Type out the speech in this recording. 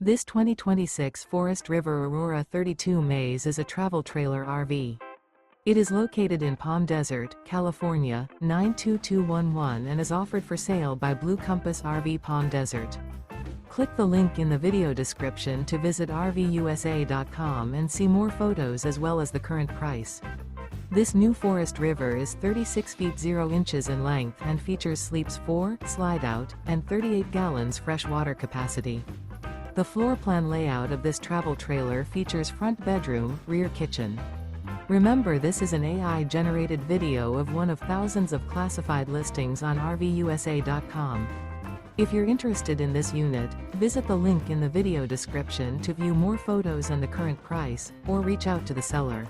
This 2026 Forest River Aurora 32 Maze is a travel trailer RV. It is located in Palm Desert, California, 92211 and is offered for sale by Blue Compass RV Palm Desert. Click the link in the video description to visit RVUSA.com and see more photos as well as the current price. This new Forest River is 36 feet 0 inches in length and features sleeps 4, Slideout, and 38 gallons fresh water capacity. The floor plan layout of this travel trailer features front bedroom, rear kitchen. Remember, this is an AI-generated video of one of thousands of classified listings on RVUSA.com. If you're interested in this unit, visit the link in the video description to view more photos and the current price, or reach out to the seller.